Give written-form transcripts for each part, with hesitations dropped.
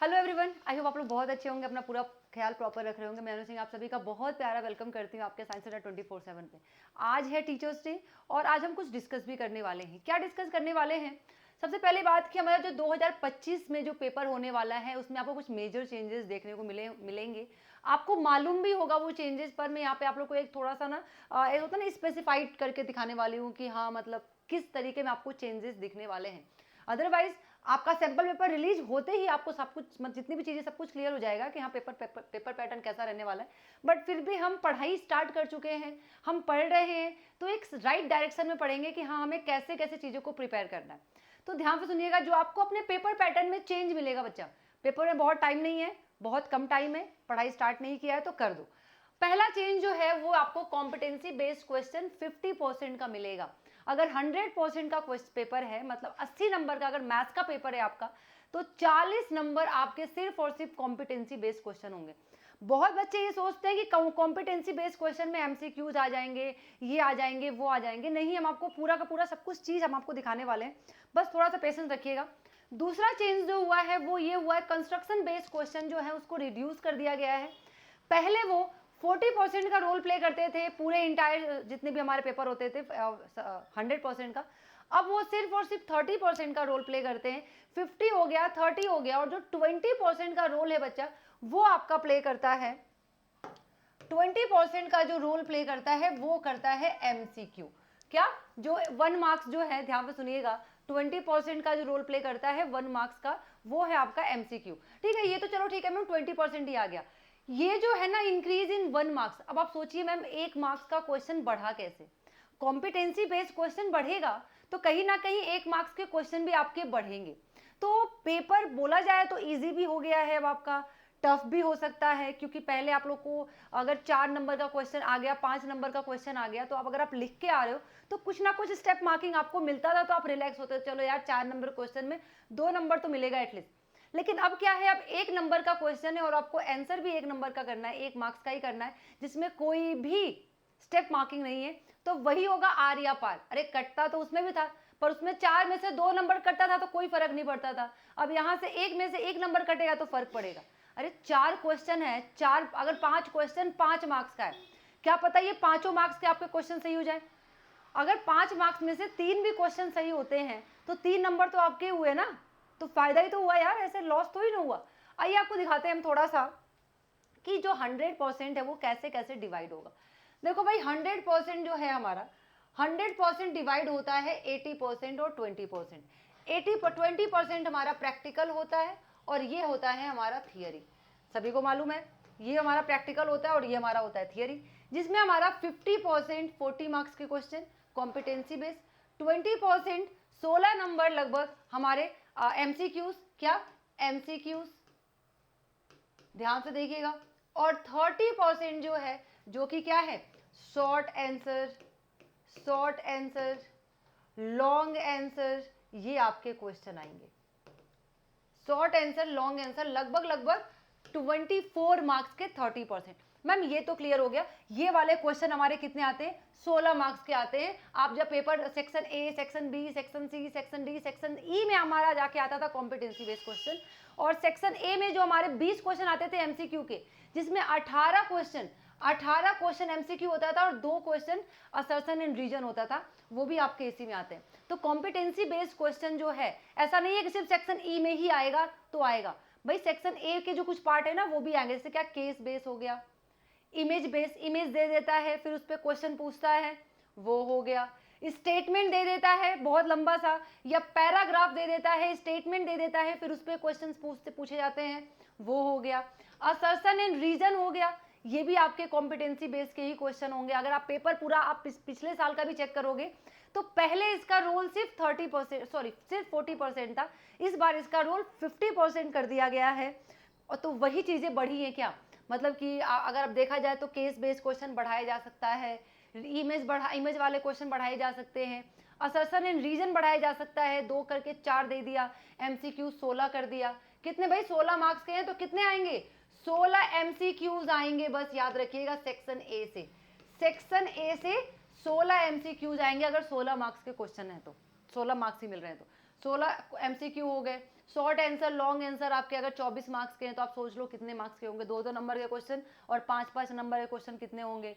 Hello everyone, I hope आप लोग बहुत अच्छे होंगे, अपना पूरा ख्याल प्रॉपर रख रहे होंगे। मैं अनु सिंह आप सभी का बहुत प्यारा वेलकम करती हूँ आपके साइंस सेंटर 24/7 पे। आज है टीचर्स डे और आज हम कुछ डिस्कस भी करने वाले हैं। क्या डिस्कस करने वाले हैं? सबसे पहले बात कि हमारा जो 2025 में जो पेपर होने वाला है उसमें आपको कुछ मेजर चेंजेस देखने को मिलेंगे। आपको मालूम भी होगा वो चेंजेस, पर मैं यहाँ पे आप लोग को एक थोड़ा सा ना एक होता है ना स्पेसिफाइड करके दिखाने वाली हूँ कि हाँ मतलब किस तरीके में आपको चेंजेस दिखने वाले हैं। अदरवाइज आपका सैंपल पेपर रिलीज होते ही आपको सब कुछ जितनी भी चीज़ें सब कुछ क्लियर हो जाएगा कि हाँ पेपर पैटर्न कैसा रहने वाला है। बट फिर भी हम पढ़ाई स्टार्ट कर चुके हैं, हम पढ़ रहे हैं, तो एक राइट डायरेक्शन में पढ़ेंगे कि हाँ हमें कैसे कैसे चीज़ों को प्रिपेयर करना है। तो ध्यान से सुनिएगा, जो आपको अपने पेपर पैटर्न में चेंज मिलेगा बच्चा, पेपर में बहुत टाइम नहीं है, बहुत कम टाइम है, पढ़ाई स्टार्ट नहीं किया है तो कर दो। पहला चेंज जो है वो आपको कॉम्पिटेंसी बेस्ड क्वेश्चन 50% का मिलेगा। अगर 100% का पेपर है, मतलब 80 नंबर का अगर मैथ्स का पेपर है आपका, तो 40 नंबर आपके सिर्फ और सिर्फ कॉम्पिटेंसी बेस्ड क्वेश्चन होंगे। बहुत बच्चे ये सोचते हैं कि कॉम्पिटेंसी बेस्ड क्वेश्चन में एमसीक्यूज आ जाएंगे, ये आ जाएंगे, वो आ जाएंगे। नहीं, हम आपको पूरा का पूरा सब कुछ चीज़ हम आपको दिखाने वाले हैं, बस थोड़ा सा पेशेंस रखिएगा। दूसरा चेंज जो हुआ है वो ये हुआ है, कंस्ट्रक्शन बेस्ड क्वेश्चन जो है उसको रिड्यूस कर दिया गया है। पहले वो 40% का रोल प्ले करते थे पूरे इंटायर जितने भी हमारे पेपर होते थे 100% का, अब वो सिर्फ और सिर्फ 30% का रोल प्ले करते हैं। 50 हो गया, 30 हो गया, और जो 20% का रोल है बच्चा वो आपका प्ले करता है, 20% का जो रोल प्ले करता है वो करता है एमसीक्यू। क्या? जो 1 मार्क्स जो है, ध्यान से सुनिएगा, 20% का जो रोल प्ले करता है 1 मार्क्स का, वो है आपका एमसीक्यू। ठीक है, ये तो चलो ठीक है मैम, 20% ही आ गया। ये जो है ना इंक्रीज इन 1 मार्क्स, अब आप सोचिए मैम 1 मार्क्स का क्वेश्चन बढ़ा कैसे? कॉम्पिटेंसी बेस्ड क्वेश्चन बढ़ेगा तो कहीं ना कहीं 1 मार्क्स के क्वेश्चन भी आपके बढ़ेंगे। तो पेपर बोला जाए तो इजी भी हो गया है अब आपका, टफ भी हो सकता है, क्योंकि पहले आप लोग को अगर 4 नंबर का क्वेश्चन आ गया, 5 नंबर का क्वेश्चन आ गया, तो अब अगर आप लिख के आ रहे हो तो कुछ ना कुछ स्टेप मार्किंग आपको मिलता था, तो आप रिलैक्स होते, चलो यार 4 नंबर क्वेश्चन में 2 नंबर तो मिलेगा एटलीस्ट। लेकिन अब क्या है, अब 1 नंबर का क्वेश्चन है और आपको आंसर भी 1 नंबर का करना है, 1 मार्क्स का ही करना है, जिसमें कोई भी स्टेप मार्किंग नहीं है। तो वही होगा आर या पार। अरे कटता तो उसमें भी था, पर उसमें 4 में से 2 नंबर कटता था तो कोई फर्क नहीं पड़ता था। अब यहाँ से 1 में से 1 नंबर कटेगा तो फर्क पड़ेगा। अरे 4 क्वेश्चन है, 4 अगर 5 क्वेश्चन 5 मार्क्स का है, क्या पता ये पांचों मार्क्स के आपके क्वेश्चन सही हो जाए। अगर 5 मार्क्स में से 3 भी क्वेश्चन सही होते हैं तो 3 नंबर तो आपके हुए ना, तो फायदा ही तो हुआ यार, ऐसे लॉस तो ही ना हुआ। आइए आपको दिखाते हैं हम थोड़ा सा कि जो 100% है वो कैसे कैसे डिवाइड होगा। देखो भाई, 100% जो है हमारा, 100% डिवाइड होता है 80% और 20%। 20% हमारा प्रैक्टिकल होता है और ये होता है हमारा थियरी। सभी को मालूम है, ये हमारा प्रैक्टिकल होता है और ये हमारा होता है थियरी, जिसमें हमारा 50% 40 मार्क्स के क्वेश्चन कॉम्पिटेंसी बेस्ड, 20% 16 नंबर लगभग हमारे एमसीक्यूज, क्या एमसीक्यूज, ध्यान से देखिएगा, और 30% जो है, जो कि क्या है, short answer, short answer, long answer, ये आपके क्वेश्चन आएंगे। शॉर्ट आंसर, लॉन्ग आंसर, लगभग लगभग 24 मार्क्स के 30%। मैम ये तो क्लियर हो गया, ये वाले क्वेश्चन हमारे कितने आते हैं, 16 मार्क्स के आते हैं। आप जब paper section A, section B, section C, section D, section E में हमारा जाके आता था कॉम्पिटेंसी बेस्ड क्वेश्चन, और सेक्शन ए में जो हमारे 20 क्वेश्चन आते थे एमसीक्यू के, जिसमें 18 क्वेश्चन एमसीक्यू होता था और 2 क्वेश्चन असर्शन एंड रीजन होता था, वो भी आपके इसी में आते हैं। तो कॉम्पिटेंसी बेस्ड क्वेश्चन जो है, ऐसा नहीं है कि सिर्फ सेक्शन ई में ही आएगा तो आएगा भाई, सेक्शन ए के जो कुछ पार्ट है ना वो भी आएंगे। जैसे क्या, केस बेस हो गया, इमेज बेस, इमेज दे देता है फिर उस पर क्वेश्चन पूछता है, वो हो गया। स्टेटमेंट दे देता है बहुत लंबा सा, या पैराग्राफ दे देता है, स्टेटमेंट दे देता है फिर उस पर क्वेश्चन पूछे जाते हैं, वो हो गया। असर्शन एंड रीजन हो गया, ये भी आपके कॉम्पिटेंसी बेस के ही क्वेश्चन होंगे। अगर आप पेपर पूरा आप पिछले साल का भी चेक करोगे तो पहले इसका रोल सिर्फ 30%, सॉरी सिर्फ 40% था, इस बार इसका रोल 50% कर दिया गया है। और तो वही चीज़ें बढ़ी हैं क्या, मतलब कि अगर अब देखा जाए तो केस बेस्ड क्वेश्चन बढ़ाया जा सकता है, इमेज वाले क्वेश्चन बढ़ाए जा सकते हैं, असर्शन एंड रीजन बढ़ाया जा सकता है, 2 करके 4 दे दिया, एमसीक्यू 16 कर दिया। कितने भाई, 16 मार्क्स के हैं तो कितने आएंगे, 16 एमसीक्यूज आएंगे, बस याद रखिएगा। सेक्शन ए से 16 एमसीक्यूज आएंगे, अगर 16 मार्क्स के क्वेश्चन है तो 16 मार्क्स ही मिल रहे हैं तो 16 MCQ हो गए। शॉर्ट आंसर, लॉन्ग आंसर आपके अगर 24 मार्क्स के हैं तो आप सोच लो कितने मार्क्स के होंगे, 2-2 नंबर के क्वेश्चन और 5-5 नंबर के क्वेश्चन कितने होंगे,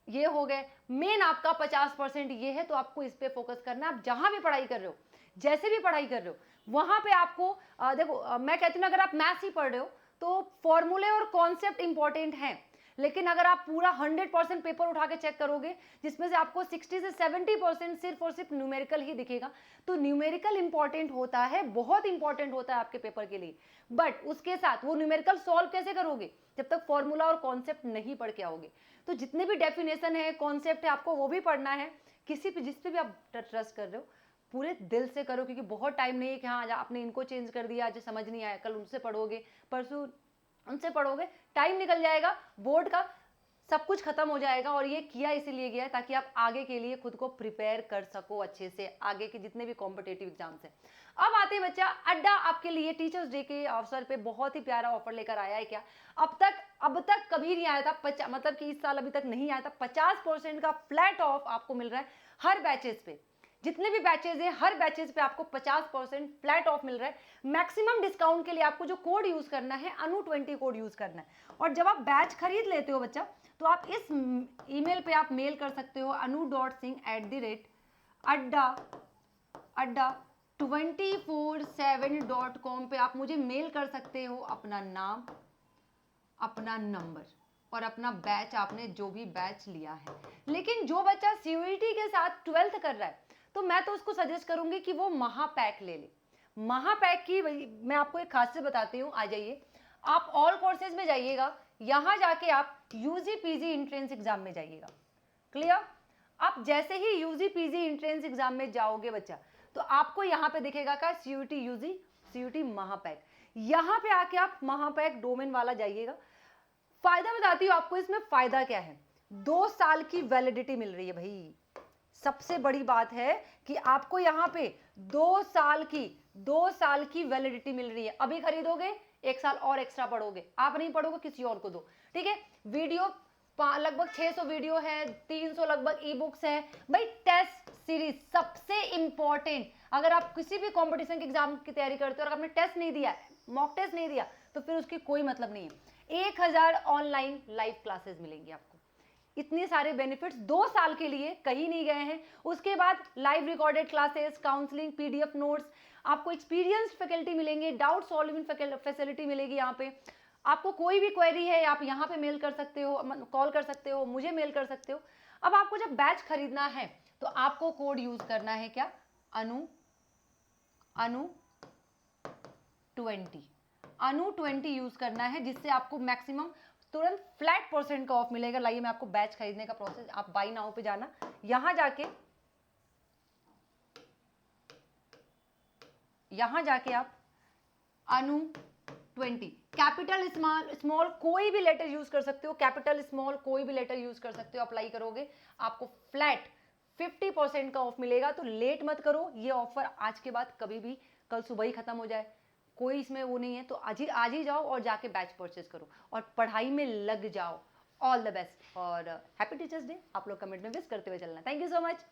ये हो गए। मेन आपका 50% ये है, तो आपको इस पे फोकस करना है। आप जहां भी पढ़ाई कर रहे हो, जैसे भी पढ़ाई कर रहे हो, वहां पे आपको देखो मैं कहती हूँ अगर आप मैथ्स ही पढ़ रहे हो तो फॉर्मूले और कॉन्सेप्ट इंपॉर्टेंट हैं, लेकिन अगर आप पूरा 100% पेपर उठा के चेक करोगे जिसमें से आपको 60 से 70% सिर्फ और सिर्फ न्यूमेरिकल ही दिखेगा, तो न्यूमेरिकल इंपॉर्टेंट होता है, बहुत इंपॉर्टेंट होता है आपके पेपर के लिए। बट उसके साथ वो न्यूमेरिकल सॉल्व कैसे करोगे जब तक फॉर्मूला और कॉन्सेप्ट नहीं पढ़ के आओगे। तो जितने भी डेफिनेशन है, कॉन्सेप्ट है, आपको वो भी पढ़ना है। किसी पे जिस पे भी आप ट्रस्ट कर रहे हो पूरे दिल से करो, क्योंकि बहुत टाइम नहीं है कि हाँ आज आपने इनको चेंज कर दिया, आज समझ नहीं आया, कल उनसे पढ़ोगे, परसों उनसे पढ़ोगे, टाइम निकल जाएगा, बोर्ड का सब कुछ खत्म हो जाएगा। और ये किया इसीलिए गया है ताकि आप आगे के लिए खुद को प्रिपेयर कर सको अच्छे से, आगे के जितने भी कॉम्पिटेटिव एग्जाम्स हैं। अब आते हैं बच्चा, अड्डा आपके लिए टीचर्स डे के अवसर पे बहुत ही प्यारा ऑफर लेकर आया है। क्या अब तक कभी नहीं आया था, मतलब कि इस साल अभी तक नहीं आया था। 50% का फ्लैट ऑफ आपको मिल रहा है हर बैचेस पे, जितने भी बैचेज हैं हर बैचेज पे आपको 50% फ्लैट ऑफ मिल रहा है। मैक्सिमम डिस्काउंट के लिए आपको जो कोड यूज करना है, अनु20 कोड यूज करना है। और जब आप बैच खरीद लेते हो बच्चा, तो आप इस ईमेल पे आप मेल कर सकते हो anu.singh@adda24/7.com पे आप मुझे मेल कर सकते हो अपना नाम, अपना नंबर और अपना बैच, आपने जो भी बैच लिया है। लेकिन जो बच्चा सीयूईटी के साथ 12th कर रहा है तो मैं तो उसको सजेस्ट करूंगी कि वो महापैक ले ले। महापैक की मैं आपको एक खासियत बताती हूँ, आ जाइए आप ऑल कोर्सेज में जाइएगा, यहां जाके आप यूजी पीजी एंट्रेंस एग्जाम में जाइएगा। क्लियर? आप जैसे ही यूजी पीजी एंट्रेंस एग्जाम में जाओगे बच्चा, तो आपको यहाँ पे दिखेगा का सीयूटी यूजी, सीयूटी महापैक। यहाँ पे आके आप महापैक डोमेन वाला जाइएगा। फायदा बताती हूँ आपको, इसमें फायदा क्या है। 2 साल की वैलिडिटी मिल रही है भाई। सबसे बड़ी बात है कि आपको यहाँ पे 2 साल की वैलिडिटी मिल रही है। अभी खरीदोगे 1 साल और एक्स्ट्रा पढ़ोगे, आप नहीं पढ़ोगे किसी और को दो, ठीक है। वीडियो लगभग 600 वीडियो है, 300 लगभग ई बुक्स है भाई। टेस्ट सीरीज सबसे इंपॉर्टेंट, अगर आप किसी भी कंपटीशन के एग्जाम की तैयारी करते हो और आपने टेस्ट नहीं दिया, मॉक टेस्ट नहीं दिया, तो फिर उसकी कोई मतलब नहीं है। 1000 ऑनलाइन लाइव क्लासेस मिलेंगी आपको, इतने सारे बेनिफिट्स 2 साल के लिए कहीं नहीं गए हैं। उसके बाद live recorded classes, counselling, PDF notes, आपको एक्सपीरियंस्ड फैकल्टी मिलेंगे, डाउट सॉल्विंग फैसिलिटी मिलेगी। यहाँ पे आपको कोई भी क्वेरी है आप यहाँ पे मेल कर सकते हो, कॉल कर सकते हो, मुझे मेल कर सकते हो। अब आपको जब बैच खरीदना है तो आपको कोड यूज करना है क्या, अनु20 यूज करना है, जिससे आपको मैक्सिमम तुरंत फ्लैट % का ऑफ मिलेगा। लाइए मैं आपको बैच खरीदने का प्रोसेस, आप बाय नाउ पे जाना, यहां जाके आप अनु20 कैपिटल स्मॉल कोई भी लेटर यूज कर सकते हो, कैपिटल स्मॉल कोई भी लेटर यूज कर सकते हो। अप्लाई करोगे आपको फ्लैट 50% का ऑफ मिलेगा। तो लेट मत करो, ये ऑफर आज के बाद कभी भी, कल सुबह ही खत्म हो जाए, कोई इसमें वो नहीं है। तो आज ही जाओ और जाके बैच परचेज करो और पढ़ाई में लग जाओ। ऑल द बेस्ट और हैप्पी टीचर्स डे। आप लोग कमेंट में विश करते हुए चलना। Thank you so much.